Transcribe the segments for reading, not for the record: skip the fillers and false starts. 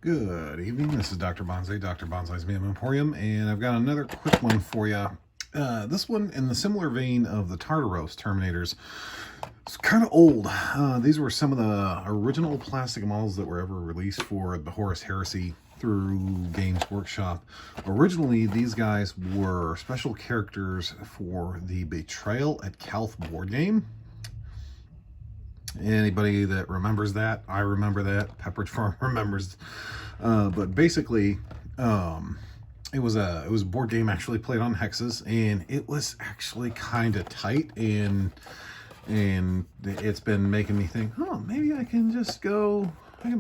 Good evening. This is Dr. Bonsai, Dr. Bonsai's Ma'am Emporium, and I've got another quick one for you. This one in the similar vein of the Tartaros Terminators. It's kind of old. These were some of the original plastic models that were ever released for the Horus Heresy through Games Workshop. Originally, these guys were special characters for the Betrayal at Calth board game. Anybody that remembers that, I remember that. Pepperidge Farm remembers. But basically, it was a board game actually played on hexes, and it was actually kind of tight, and it's been making me think, oh, maybe I can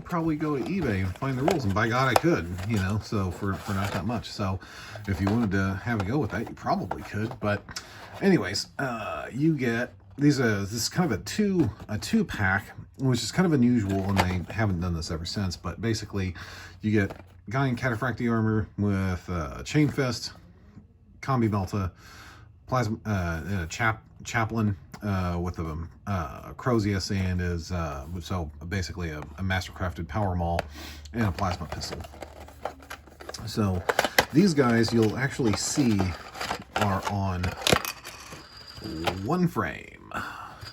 probably go to eBay and find the rules, and by God I could, you know, so for not that much. So if you wanted to have a go with that, you probably could. But anyways, you get this is kind of a two pack, which is kind of unusual, and they haven't done this ever since. But basically, you get guy in cataphractii armor with chain fist, combi melta, plasma, chaplain with a Crozius, and is so basically a mastercrafted power maul and a plasma pistol. So these guys you'll actually see are on one frame.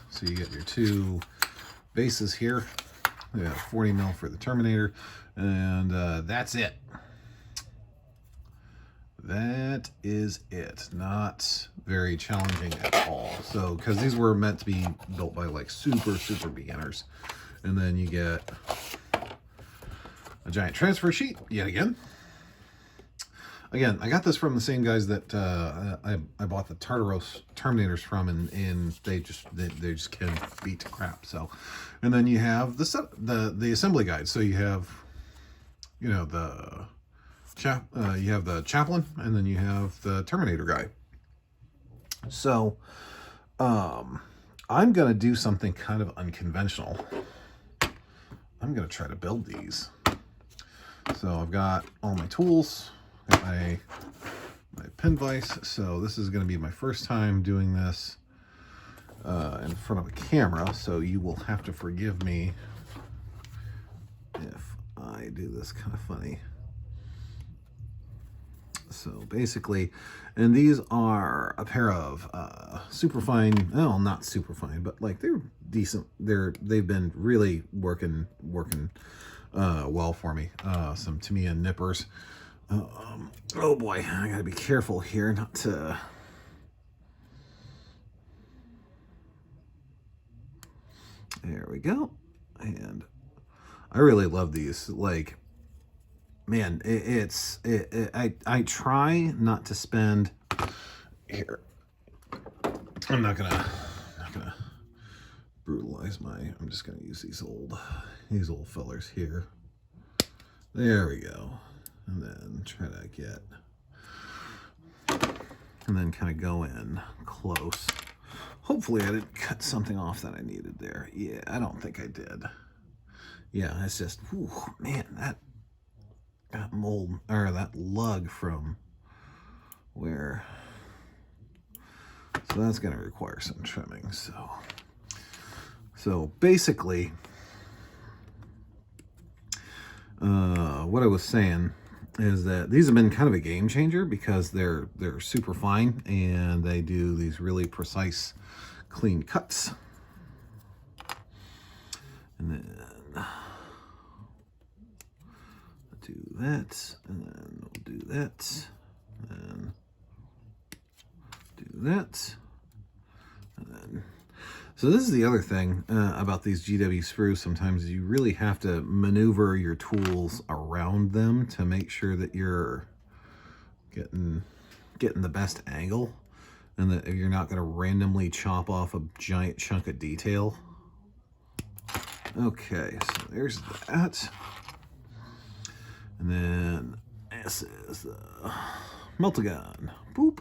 So you get your two bases here. We have 40 mil for the Terminator, and that's it. That is it. Not very challenging at all. So, because these were meant to be built by like super beginners. And then you get a giant transfer sheet yet again. Again, I got this from the same guys that I bought the Tartaros Terminators from, and they just can beat to crap. So, and then you have the assembly guide. So you have, you know, you have the chaplain, and then you have the Terminator guy. So, I'm gonna do something kind of unconventional. I'm gonna try to build these. So I've got all my tools. My pin vise. So this is going to be my first time doing this in front of a camera, so you will have to forgive me if I do this kind of funny. So basically, and these are a pair of super fine, well, not super fine, but like they're decent. They've been really working well for me. Some Tamiya nippers. Oh boy, I gotta be careful here not to... There we go. And I really love these. Like, man, I try not to spend... Here, I'm not gonna brutalize I'm just gonna use these old fellers here. There we go. And then try to get, and then kind of go in close. Hopefully I didn't cut something off that I needed there. Yeah, I don't think I did. Yeah, it's just, whew, man, that mold, or that lug from where, so that's going to require some trimming. So basically, what I was saying is that these have been kind of a game changer because they're super fine, and they do these really precise, clean cuts. And then do that, and then we'll do that, and do that, and then. So this is the other thing about these GW sprues. Sometimes you really have to maneuver your tools around them to make sure that you're getting the best angle, and that you're not going to randomly chop off a giant chunk of detail. Okay, so there's that. And then this is the Meltagon. Boop.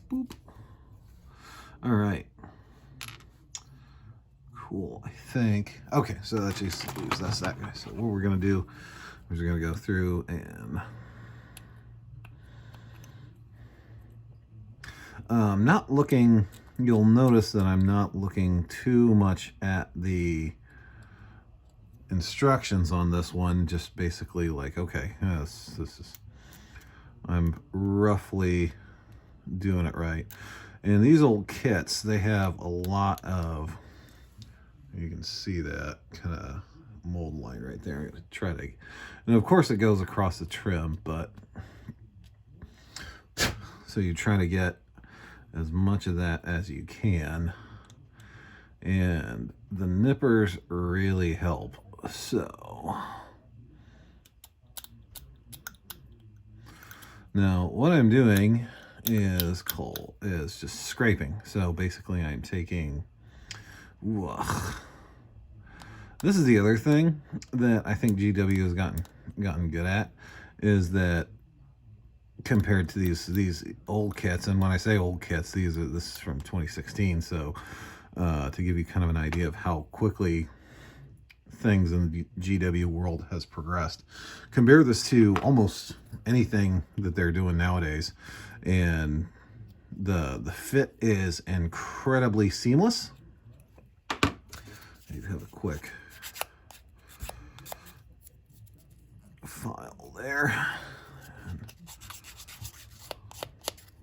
Boop. All right. Cool, I think. Okay, so that's that guy. So what we're gonna do is we're gonna go through and not looking. You'll notice that I'm not looking too much at the instructions on this one, just basically like, okay, yes, this is, I'm roughly doing it right. And these old kits, they have a lot of, you can see that kind of mold line right there. I'm going to try to, and of course it goes across the trim, but so you try to get as much of that as you can. And the nippers really help. So now what I'm doing is just scraping. So basically I'm taking, this is the other thing that I think GW has gotten good at, is that compared to these old kits, and when I say old kits, this is from 2016, so to give you kind of an idea of how quickly things in the GW world has progressed, compare this to almost anything that they're doing nowadays, and the fit is incredibly seamless. I need to have a quick file there. And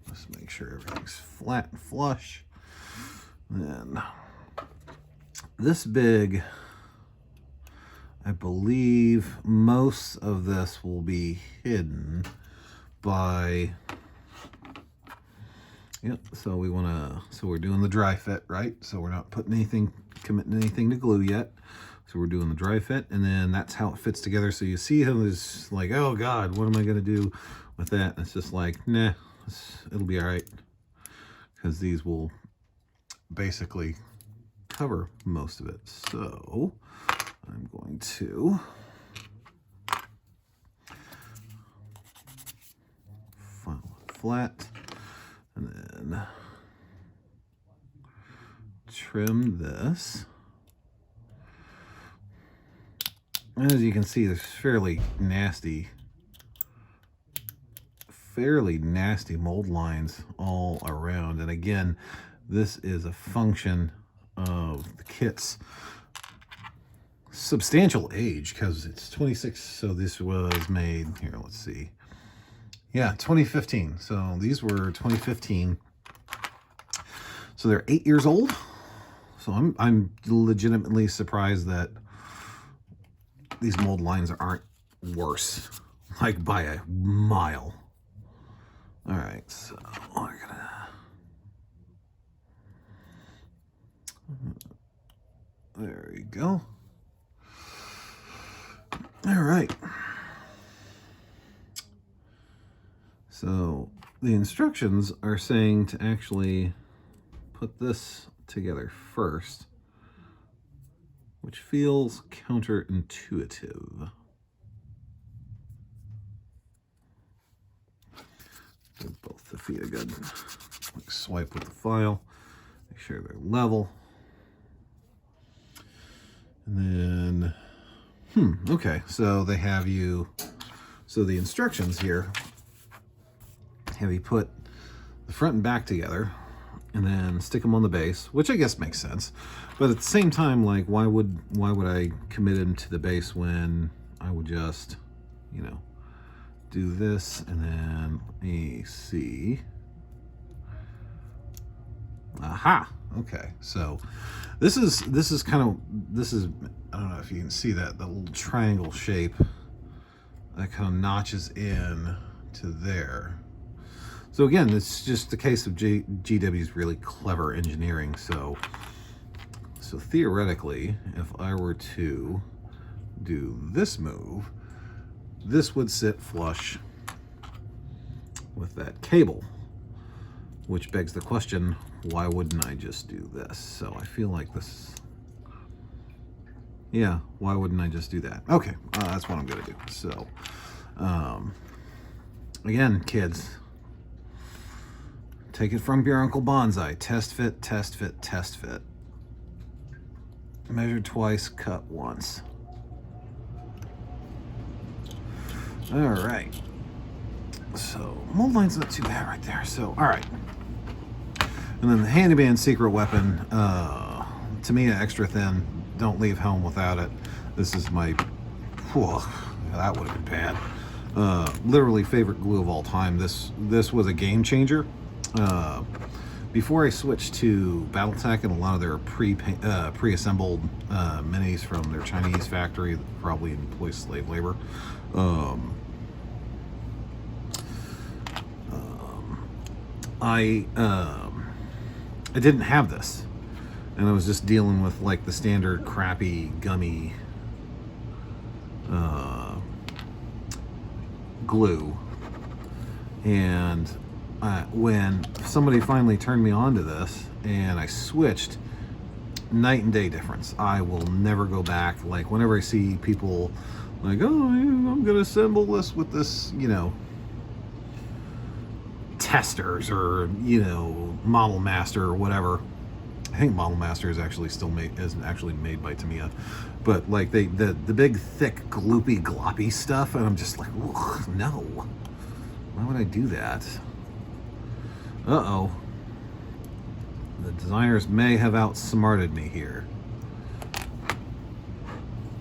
just make sure everything's flat and flush. Then this big, I believe most of this will be hidden by, yep, so we're doing the dry fit, right? So we're not committing anything to glue yet. So we're doing the dry fit, and then that's how it fits together. So you see how there's like, oh God, what am I gonna do with that? And it's just like, nah, it'll be all right, because these will basically cover most of it. So I'm going to file it flat and then trim this. As you can see, there's fairly nasty mold lines all around. And again, this is a function of the kit's substantial age, because it's 26. So this was made here. Let's see. Yeah, 2015. So these were 2015. So they're 8 years old. So I'm legitimately surprised that these mold lines aren't worse, like by a mile. All right, so we're gonna, there we go. All right. So the instructions are saying to actually put this together first, which feels counterintuitive. Give both the feet a good swipe with the file, make sure they're level. And then, okay, so they have you, so the instructions here have you put the front and back together and then stick them on the base, which I guess makes sense. But at the same time, like, why would I commit them to the base when I would just, you know, do this and then let me see. Aha. Okay. So this is I don't know if you can see that, the little triangle shape that kind of notches in to there. So again, it's just the case of GW's really clever engineering. So theoretically, if I were to do this move, this would sit flush with that cable, which begs the question, why wouldn't I just do this? So I feel like this, yeah, why wouldn't I just do that? Okay, that's what I'm gonna do. So again, kids, take it from your Uncle Bonsai. Test fit, test fit, test fit. Measure twice, cut once. All right. So mold line's not too bad right there. So, all right. And then the handyman secret weapon, to me, extra thin. Don't leave home without it. This is my, whew, that would have been bad. Literally favorite glue of all time. This was a game changer. Before I switched to BattleTech and a lot of their pre-assembled minis from their Chinese factory that probably employs slave labor, I didn't have this, and I was just dealing with like the standard crappy gummy glue. And when somebody finally turned me on to this and I switched, night and day difference. I will never go back. Like whenever I see people like, oh, I'm gonna assemble this with this, you know, testers or, you know, Model Master or whatever. I think Model Master is actually made by Tamiya, but like the big thick gloopy gloppy stuff, and I'm just like, no, why would I do that? Uh-oh. The designers may have outsmarted me here.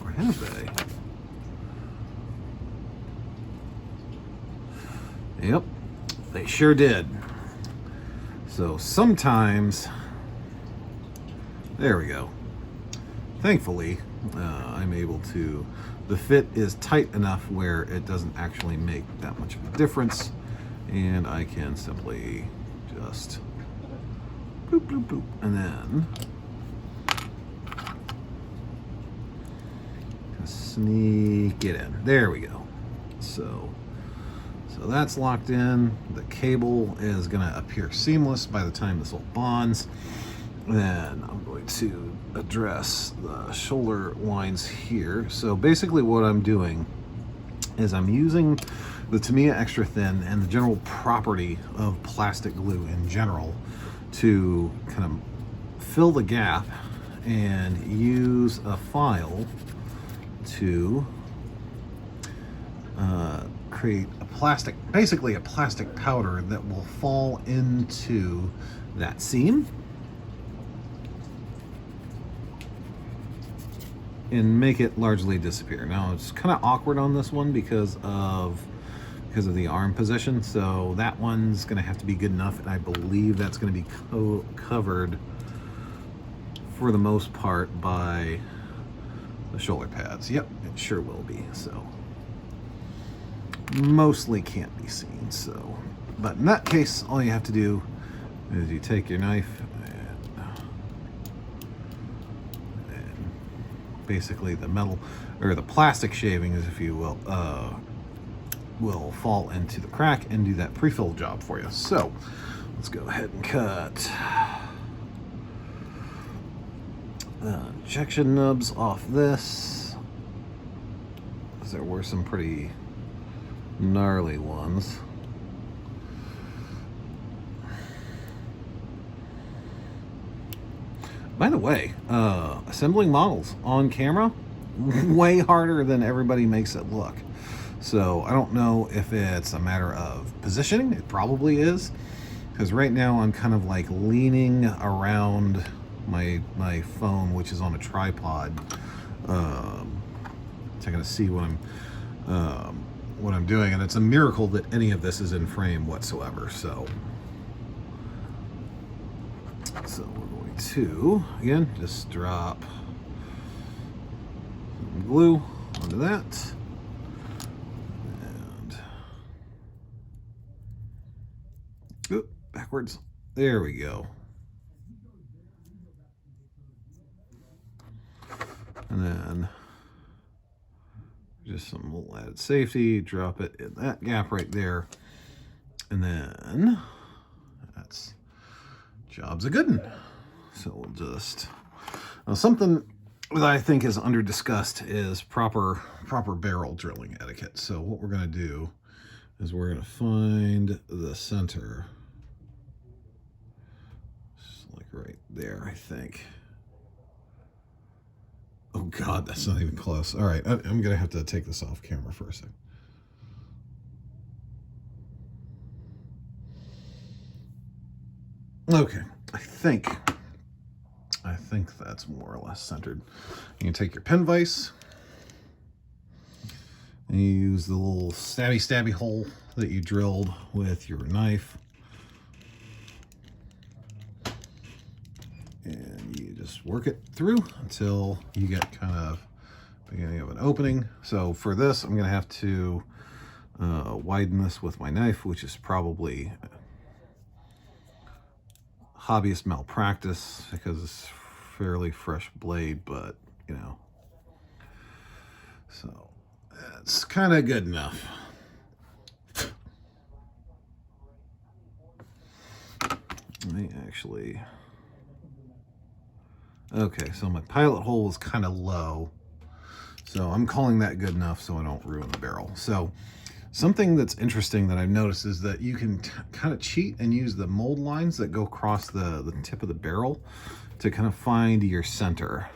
Or have they? Yep, they sure did. So sometimes, there we go. Thankfully, I'm able to, the fit is tight enough where it doesn't actually make that much of a difference, and I can simply just boop, boop, boop, and then sneak it in. There we go. So that's locked in. The cable is going to appear seamless by the time this all bonds. Then I'm going to address the shoulder lines here. So basically what I'm doing is I'm using the Tamiya Extra Thin and the general property of plastic glue in general to kind of fill the gap and use a file to create basically a plastic powder that will fall into that seam and make it largely disappear. Now it's kind of awkward on this one because of the arm position, so that one's going to have to be good enough, and I believe that's going to be covered for the most part by the shoulder pads. Yep, it sure will be. So mostly can't be seen. So, but in that case, all you have to do is you take your knife and basically the metal or the plastic shavings, if you will fall into the crack and do that pre-fill job for you. So let's go ahead and cut injection nubs off this, because there were some pretty gnarly ones. By the way, assembling models on camera, way harder than everybody makes it look. So I don't know if it's a matter of positioning. It probably is, because right now I'm kind of like leaning around my phone, which is on a tripod, to kind of see what I'm doing, and it's a miracle that any of this is in frame whatsoever. So we're going to again just drop some glue onto that. Oop, backwards. There we go. And then just some little added safety, drop it in that gap right there. And then that's job's a good one. So we'll just, now something that I think is under discussed is proper barrel drilling etiquette. So what we're going to do is we're going to find the center, just like right there, I think. Oh God, that's not even close. All right, I'm gonna have to take this off camera for a second. Okay, I think that's more or less centered. You can take your pen vise And you use the little stabby hole that you drilled with your knife. And you just work it through until you get kind of beginning of an opening. So for this, I'm going to have to widen this with my knife, which is probably hobbyist malpractice because it's fairly fresh blade, but you know, so it's kind of good enough. Let me actually, okay, so my pilot hole was kind of low, so I'm calling that good enough so I don't ruin the barrel. So something that's interesting that I've noticed is that you can kind of cheat and use the mold lines that go across the tip of the barrel to kind of find your center.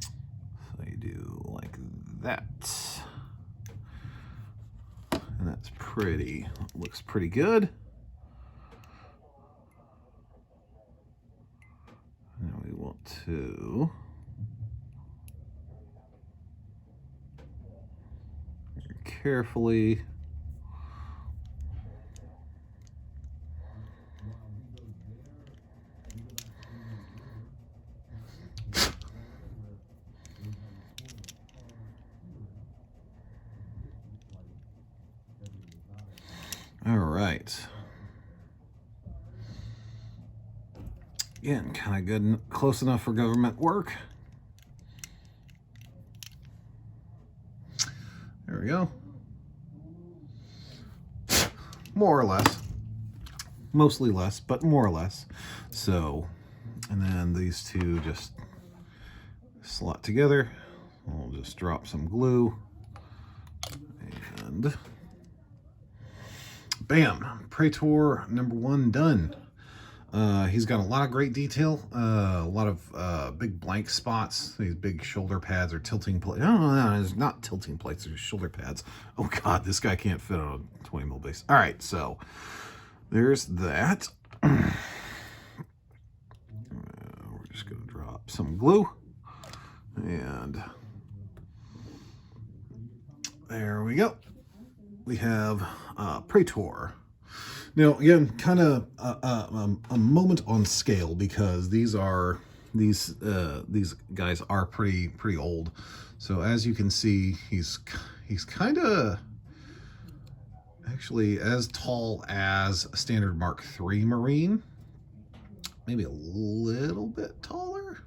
So you do like that. And that's pretty, looks pretty good. Now we want to carefully all right. Again, kind of good, close enough for government work. There we go. More or less. Mostly less, but more or less. So, and then these two just slot together. We'll just drop some glue. And bam, Praetor #1 done. He's got a lot of great detail, a lot of big blank spots, these big shoulder pads or tilting plates. No, it's not tilting plates, they're shoulder pads. Oh God, this guy can't fit on a 20 mil base. All right, so there's that. We're just gonna drop some glue, and there we go. We have Praetor. Now, again, kind of a moment on scale because these guys are pretty old. So as you can see, he's kind of actually as tall as a standard Mark III Marine, maybe a little bit taller.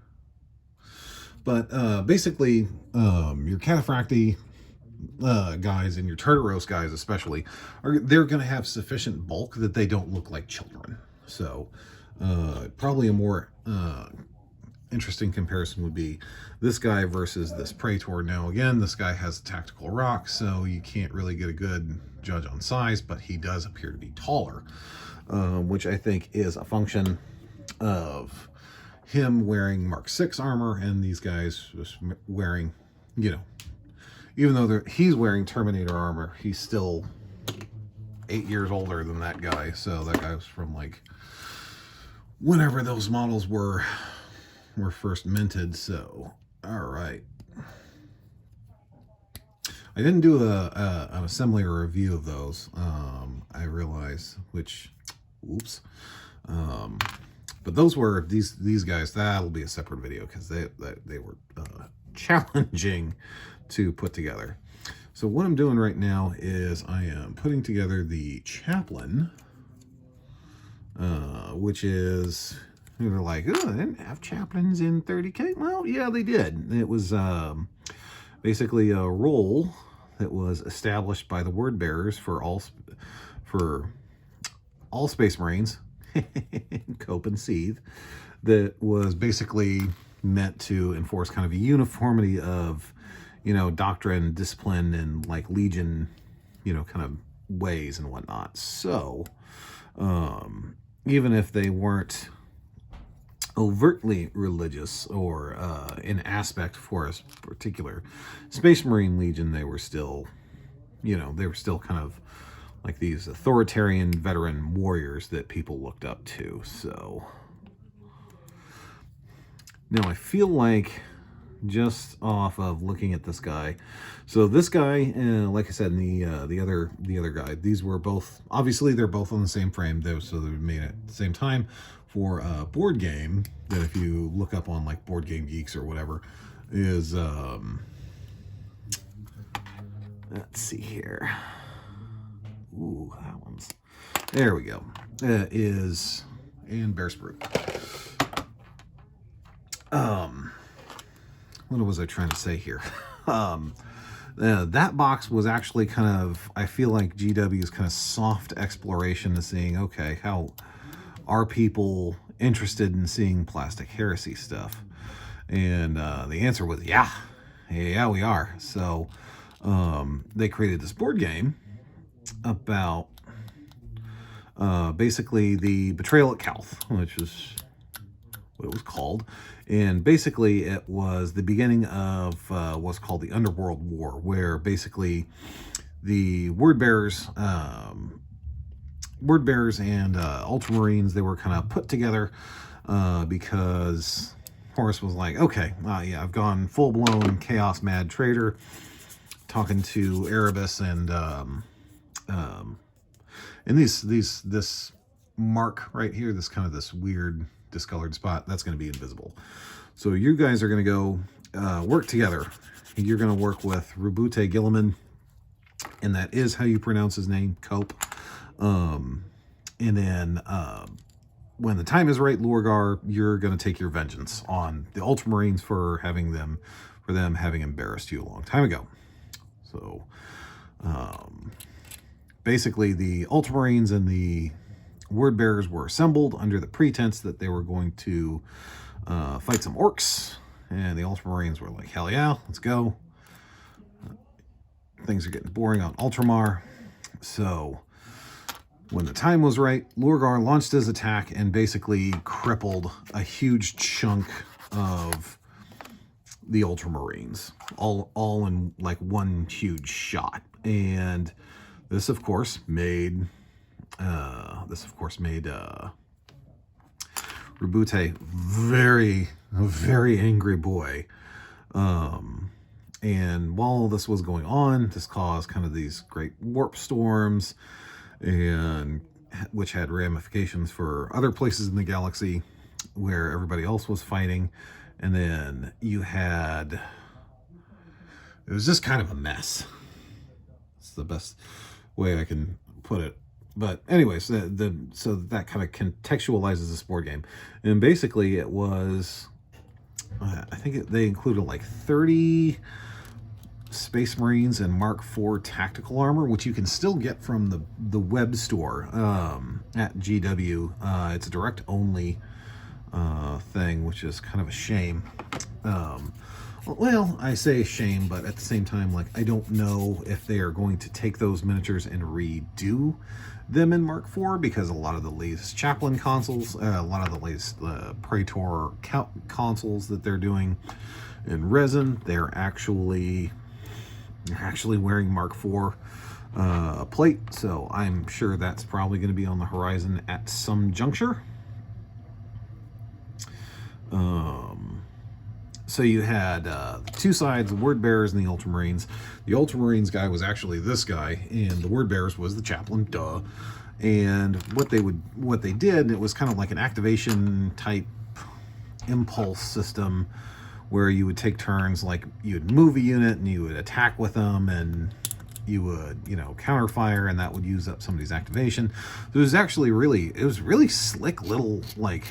But basically, your Cataphracti guys and your Tartaros guys especially, they're going to have sufficient bulk that they don't look like children. So probably a more interesting comparison would be this guy versus this Praetor. Now again, this guy has a tactical rock, so you can't really get a good judge on size, but he does appear to be taller, which I think is a function of him wearing Mark VI armor and these guys just wearing, you know, even though he's wearing Terminator armor, he's still 8 years older than that guy. So that guy was from like whenever those models were first minted. So, all right. I didn't do an assembly or review of those. I realized, which, oops. But those were these guys. That'll be a separate video because they were challenging to put together. So what I'm doing right now is I am putting together the Chaplain, which is, they're like, oh, they didn't have Chaplains in 30K. Well, yeah, they did. It was basically a role that was established by the word bearers for all Space Marines, Cope and Seethe, that was basically meant to enforce kind of a uniformity of, you know, doctrine, discipline, and like Legion, you know, kind of ways and whatnot. So even if they weren't overtly religious or in aspect for a particular Space Marine Legion, they were still, you know, they were still kind of like these authoritarian veteran warriors that people looked up to. So now I feel like just off of looking at this guy. So this guy, like I said, and the other guy, these were both, obviously they're both on the same frame, so they were made at the same time for a board game that, if you look up on like Board Game Geeks or whatever, is let's see here. Ooh, that one's, there we go. Is and Bear Sprue. What was I trying to say here? That box was actually kind of, I feel like GW's kind of soft exploration to seeing, okay, how are people interested in seeing plastic heresy stuff? And the answer was, yeah, we are. So they created this board game about basically the Betrayal at Calth, which is what it was called. And basically it was the beginning of what's called the Underworld War, where basically the word bearers and Ultramarines, they were kind of put together because Horus was like, okay, yeah, I've gone full-blown chaos mad traitor, talking to Erebus and this mark right here, this weird discolored spot, that's going to be invisible. So you guys are going to go work together. You're going to work with Rubute Gilliman, and that is how you pronounce his name, Cope. And then when the time is right, Lorgar, you're going to take your vengeance on the Ultramarines for them having embarrassed you a long time ago. So basically the Ultramarines and the word bearers were assembled under the pretense that they were going to fight some orcs, and the Ultramarines were like, hell yeah, let's go. Things are getting boring on Ultramar. So when the time was right, Lorgar launched his attack and basically crippled a huge chunk of the Ultramarines, all in like one huge shot. And this of course made Rubute very angry boy. And while this was going on, this caused kind of these great warp storms, and which had ramifications for other places in the galaxy where everybody else was fighting. And then you had, it was just kind of a mess. It's the best way I can put it. But anyways, so that kind of contextualizes this board game. And basically it was, I think they included like 30 Space Marines and Mark IV tactical armor, which you can still get from the web store at GW. It's a direct only thing, which is kind of a shame. Well, I say shame, but at the same time, like, I don't know if they are going to take those miniatures and redo them in Mark IV, because a lot of the latest Chaplain consoles, a lot of the latest Praetor consoles that they're doing in resin, they're actually wearing Mark IV plate. So I'm sure that's probably going to be on the horizon at some juncture. So you had two sides, the Word Bearers and the Ultramarines. The Ultramarines guy was actually this guy, and the Word Bearers was the Chaplain, duh. And what they did, it was kind of like an activation type impulse system, where you would take turns, like you'd move a unit and you would attack with them, and you would, counter fire, and that would use up somebody's activation. So it was actually really slick little, like,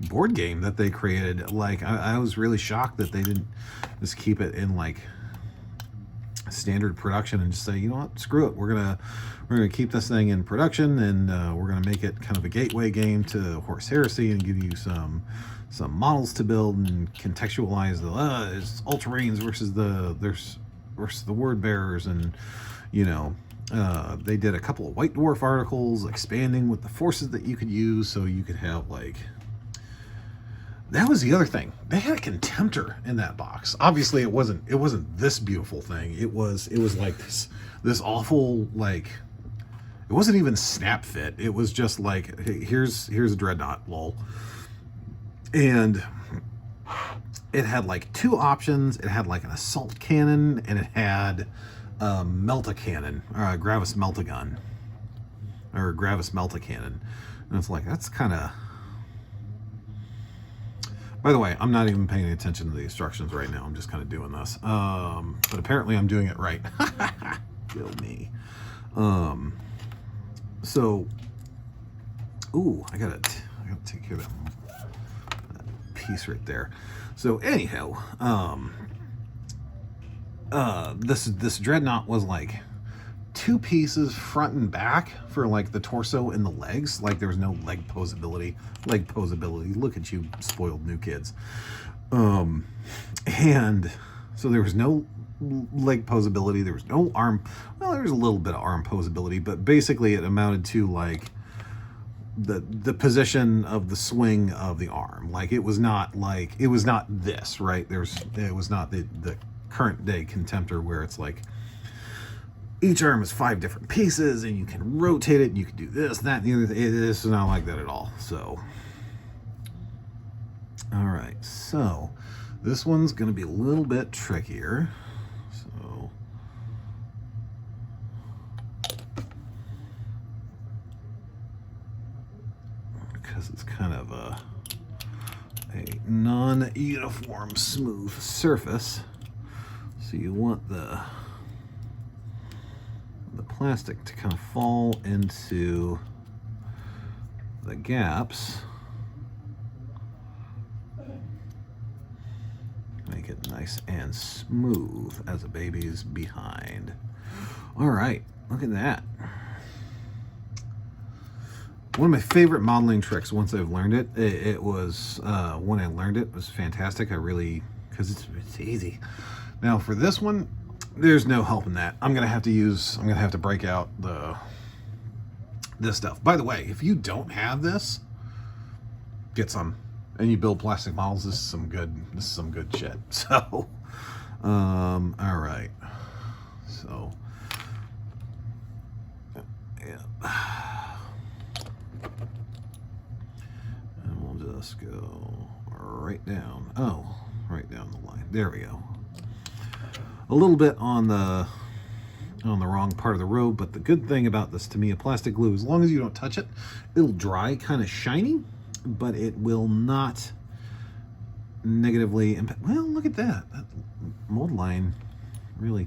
board game that they created. Like, I was really shocked that they didn't just keep it in like standard production and just say, you know what, screw it, we're gonna keep this thing in production, and we're gonna make it kind of a gateway game to Horus Heresy, and give you some models to build and contextualize the it's Ultramarines versus the Word Bearers. And they did a couple of White Dwarf articles expanding with the forces that you could use, so you could have, like, that was the other thing. They had a Contemptor in that box. Obviously, it wasn't this beautiful thing. It was like this awful, like, it wasn't even snap fit. It was just like, hey, here's a dreadnought, lol. And it had like two options. It had like an assault cannon, and it had a melta cannon, or a gravis melta gun, or a gravis melta cannon. And it's like, that's kind of... By the way, I'm not even paying attention to the instructions right now. I'm just kind of doing this. But apparently I'm doing it right. Kill me. So, ooh, I gotta take care of that piece right there. So anyhow, this dreadnought was like two pieces front and back for like the torso and the legs. Like there was no leg posability. Look at you, spoiled new kids. And so there was no leg posability. There was no arm. Well, there was a little bit of arm posability, but basically it amounted to like the position of the swing of the arm. Like it was not this, right? It was not the current day Contemptor where it's like each arm is 5 different pieces and you can rotate it and you can do this, that, and the other thing. This is not like that at all. So, all right. So this one's going to be a little bit trickier. So, because it's kind of a non-uniform smooth surface. So you want the plastic to kind of fall into the gaps. Make it nice and smooth as a baby's behind. All right, look at that. One of my favorite modeling tricks once I've learned it, it was, when I learned it, was fantastic. Because it's easy. Now for this one, there's no help in that. I'm gonna have to break out this stuff. By the way, if you don't have this, get some, and you build plastic models. This is some good shit. So, all right. So, yeah, and we'll just go right down. Oh, right down the line. There we go. A little bit on the wrong part of the road, but the good thing about this, to me, a plastic glue, as long as you don't touch it, it'll dry kind of shiny, but it will not negatively impact. Well, look at that. That mold line really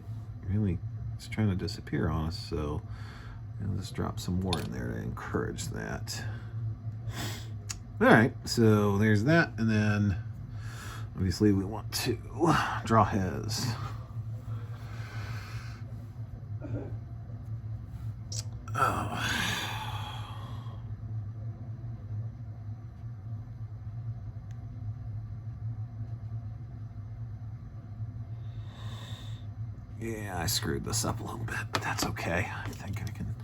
is trying to disappear on us, so I'll just drop some more in there to encourage that. All right, so there's that, and then obviously we want to draw his. Oh. Yeah, I screwed this up a little bit, but that's okay. I think I can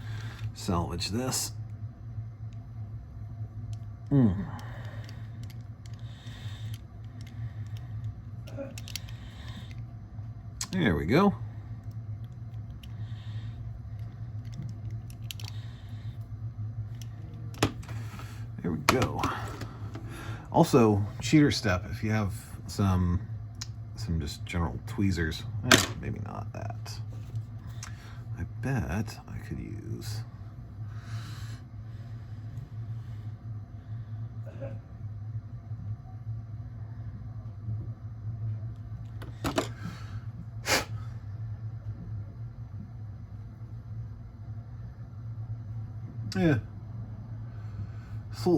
salvage this. There we go. There we go. Also, cheater step, if you have some just general tweezers, maybe not that. I bet I could use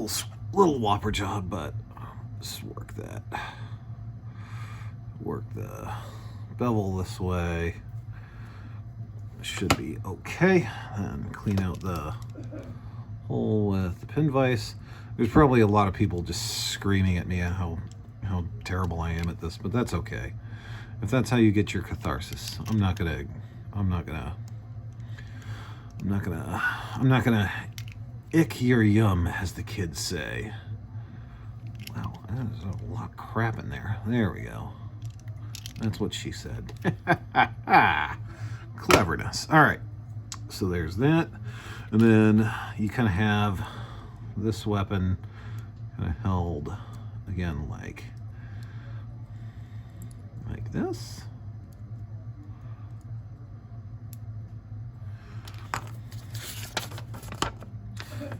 it's a little whopper job, but just work that. Work the bevel this way. Should be okay. And clean out the hole with the pin vise. There's probably a lot of people just screaming at me how terrible I am at this, but that's okay. If that's how you get your catharsis, I'm not gonna ick your yum, as the kids say. Wow, there's a lot of crap in there. There we go. That's what she said. Cleverness. All right, so there's that. And then you kind of have this weapon kind of held, again, like like this.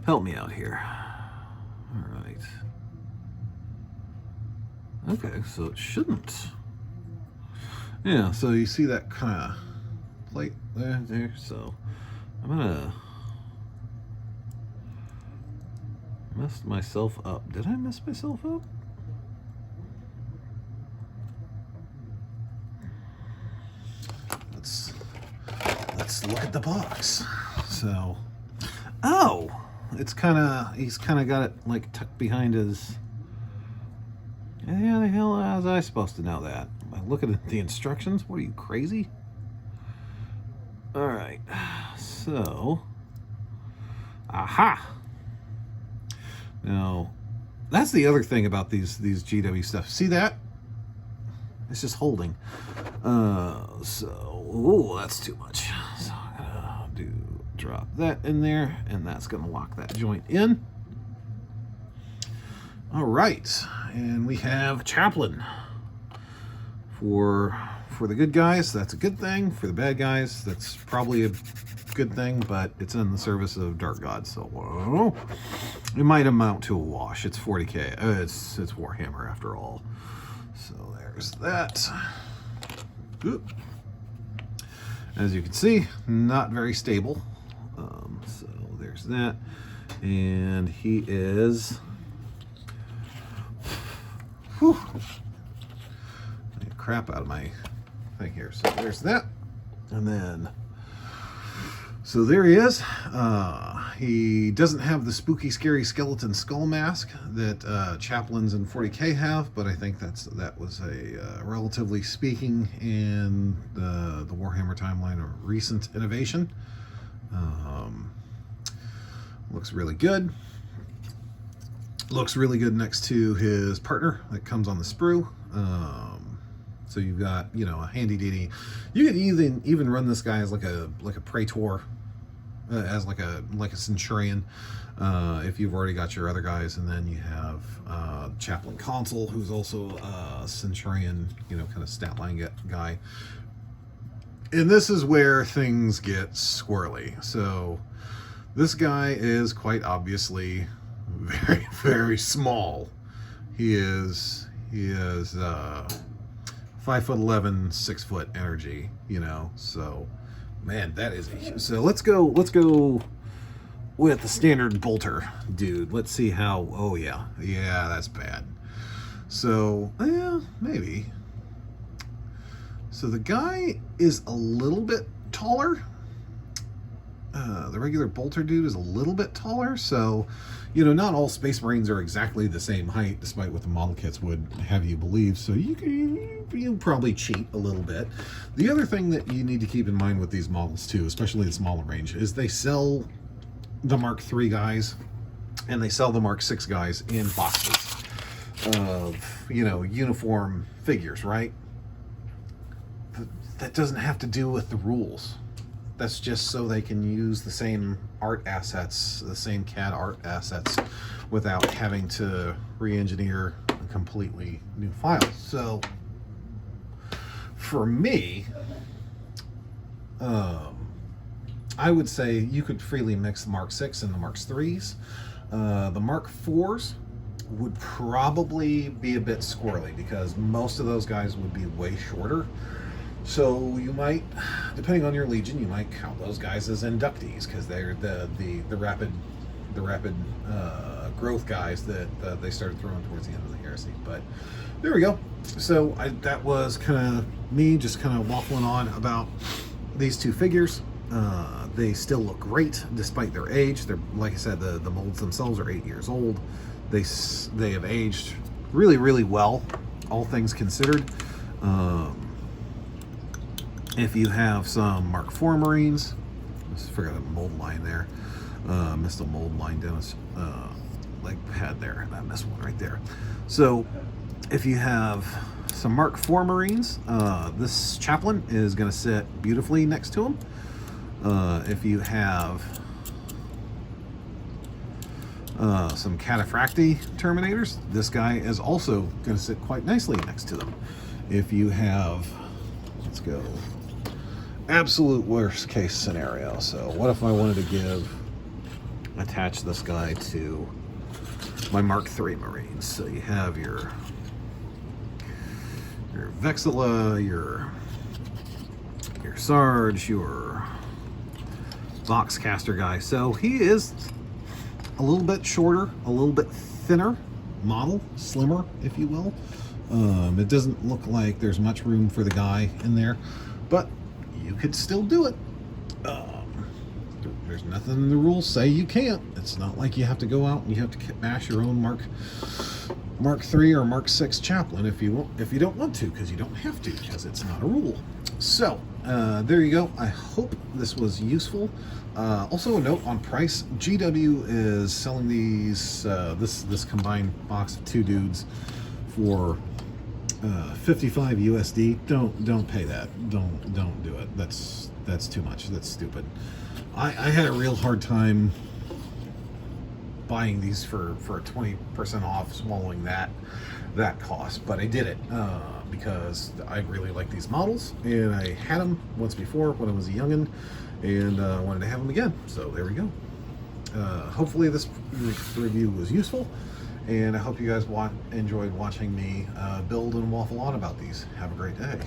Help me out here. All right. Okay, so it shouldn't. Yeah, so you see that kind of plate there. So I'm gonna mess myself up. Did I mess myself up? Let's look at the box. So, oh, it's he's kind of got it like tucked behind his. Yeah, the hell was I supposed to know that? I look at the instructions. What are you, crazy? All right, so, aha. Now, that's the other thing about these GW stuff. See that? It's just holding. Oh, that's too much. So I'm gonna drop that in there, and that's gonna lock that joint in. All right, and we have Chaplain. For the good guys, that's a good thing. For the bad guys, that's probably a good thing, but it's in the service of Dark God, so it might amount to a wash. It's 40k. It's Warhammer after all. So there's that. Oop. As you can see, not very stable. So there's that, and he is. Whew. Crap out of my thing here. So there's that, and then so there he is. He doesn't have the spooky, scary skeleton skull mask that chaplains in 40k have, but I think that was a relatively speaking in the Warhammer timeline a recent innovation. Looks really good. Looks really good next to his partner that comes on the sprue. So you've got, you know, a handy dandy. You could even run this guy as like a Praetor, as like a centurion, if you've already got your other guys, and then you have Chaplain Consul, who's also a centurion, you know, kind of stat line guy. And this is where things get squirrely. So this guy is quite obviously very, very small. He is 5'11", 6 foot energy, you know. So, man, that is a huge. So let's go with the standard bolter, dude. Let's see how. Oh yeah, that's bad. So yeah, maybe. So the guy is a little bit taller. The regular bolter dude is a little bit taller, so, you know, not all Space Marines are exactly the same height, despite what the model kits would have you believe, so you probably cheat a little bit. The other thing that you need to keep in mind with these models, too, especially the smaller range, is they sell the Mark III guys, and they sell the Mark VI guys in boxes of, you know, uniform figures, right? That doesn't have to do with the rules. That's just so they can use the same art assets, the same CAD art assets, without having to re-engineer a completely new file. So, for me, I would say you could freely mix the Mark VI and the Mark IIIs. The Mark IVs would probably be a bit squirrely because most of those guys would be way shorter. So you might, depending on your legion, you might count those guys as inductees because they're the rapid growth guys that they started throwing towards the end of the heresy. But there we go. So that was kind of me just kind of waffling on about these two figures. They still look great despite their age. They're, like I said, the molds themselves are 8 years old. They have aged really, really well, all things considered. If you have some Mark IV Marines, I just forgot a mold line there. Missed a mold line down his leg pad there. I missed one right there. So if you have some Mark IV Marines, this chaplain is going to sit beautifully next to him. If you have some Cataphracti Terminators, this guy is also going to sit quite nicely next to them. if you have, let's go, absolute worst case scenario. So what if I wanted to attach this guy to my Mark III Marines? So you have your Vexilla, your Sarge, your Boxcaster guy. So he is a little bit shorter, a little bit thinner model, slimmer, if you will. It doesn't look like there's much room for the guy in there, but you could still do it. There's nothing in the rules say you can't. It's not like you have to go out and you have to bash your own Mark III or Mark VI Chaplain if you don't want to, because you don't have to, because it's not a rule. So there you go. I hope this was useful. Also a note on price: GW is selling these this combined box of two dudes for 55 USD. Don't pay that. Don't do it. That's too much. That's stupid. I had a real hard time buying these for 20% off, swallowing that cost, but I did it because I really like these models, and I had them once before when I was a youngin', and wanted to have them again. So there we go. Hopefully this review was useful, and I hope you guys enjoyed watching me build and waffle on about these. Have a great day.